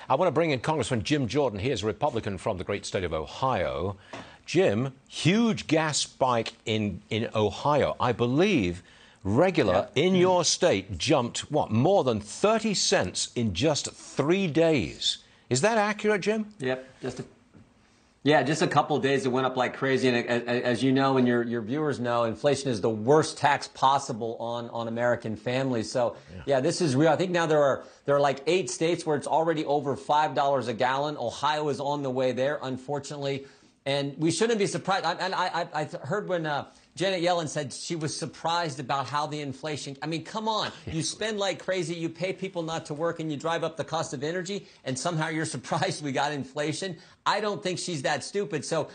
I want to bring in Congressman Jim Jordan. He is a Republican from the great state of Ohio. Jim, huge gas spike in Ohio. I believe regular in your state jumped, what, more than 30 cents in just 3 days. Is that accurate, Jim? Yep. Just a couple of days it went up like crazy. And as you know and your viewers know, inflation is the worst tax possible on American families. So, yeah, this is real. I think now there are like 8 states where it's already over $5 a gallon. Ohio is on the way there, unfortunately. And we shouldn't be surprised. I heard when Janet Yellen said she was surprised about how the inflation. I mean, come on. You spend like crazy. You pay people not to work and you drive up the cost of energy. And somehow you're surprised we got inflation. I don't think she's that stupid. So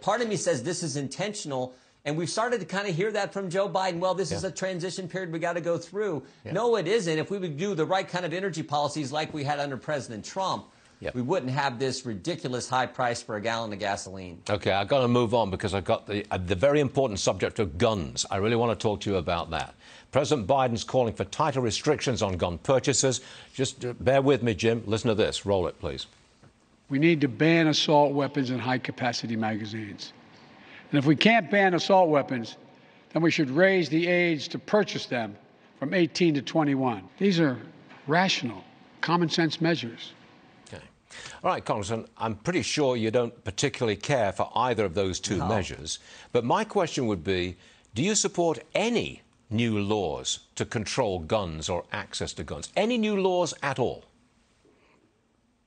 part of me says this is intentional. And we've started to kind of hear that from Joe Biden. Well, this is a transition period we got to go through. No, it isn't. If we would do the right kind of energy policies like we had under President Trump, we wouldn't have this ridiculous high price for a gallon of gasoline. Okay, I've got to move on because I've got the very important subject of guns. I really want to talk to you about that. President Biden's calling for tighter restrictions on gun purchases. Just bear with me, Jim. Listen to this. Roll it, please. We need to ban assault weapons and high-capacity magazines. And if we can't ban assault weapons, then we should raise the age to purchase them from 18 to 21. These are rational, common-sense measures. All right, Congressman, I'm pretty sure you don't particularly care for either of those two measures. But my question would be, do you support any new laws to control guns or access to guns? Any new laws at all?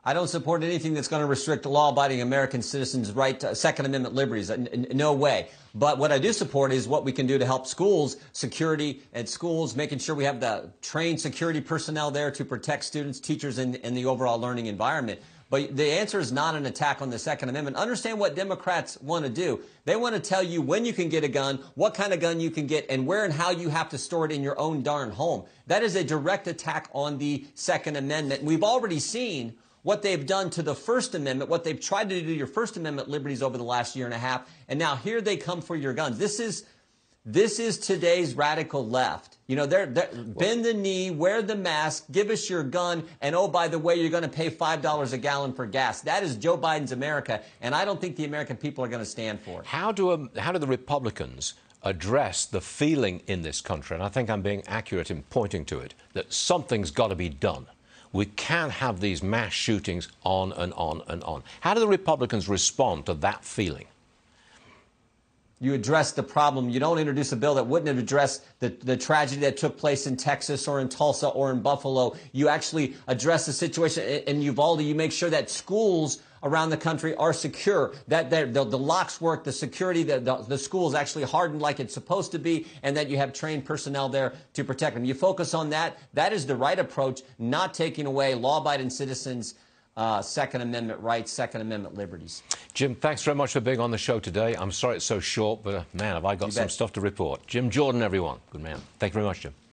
I don't support anything that's going to restrict law-abiding American citizens' right to Second Amendment liberties. No way. But what I do support is what we can do to help schools, security at schools, making sure we have the trained security personnel there to protect students, teachers, and the overall learning environment. But the answer is not an attack on the Second Amendment. Understand what Democrats want to do. They want to tell you when you can get a gun, what kind of gun you can get, and where and how you have to store it in your own darn home. That is a direct attack on the Second Amendment. We've already seen what they've done to the First Amendment, what they've tried to do to your First Amendment liberties over the last year and a half, and now here they come for your guns. This is today's radical left. You know, they're bend the knee, wear the mask, give us your gun, and oh, by the way, you're going to pay $5 a gallon for gas. That is Joe Biden's America, and I don't think the American people are going to stand for it. How do the Republicans address the feeling in this country, and I think I'm being accurate in pointing to it, that something's got to be done? We can't have these mass shootings on and on and on. How do the Republicans respond to that feeling? You address the problem. You don't introduce a bill that wouldn't have addressed the tragedy that took place in Texas or in Tulsa or in Buffalo. You actually address the situation in Uvalde. You make sure that schools around the country are secure, that the locks work, the security, the schools actually hardened like it's supposed to be, and that you have trained personnel there to protect them. You focus on that. That is the right approach, not taking away law-abiding citizens' Second Amendment rights, Second Amendment liberties. Jim, thanks very much for being on the show today. I'm sorry it's so short, but man, have I got some stuff to report. Jim Jordan, everyone. Good man. Thank you very much, Jim.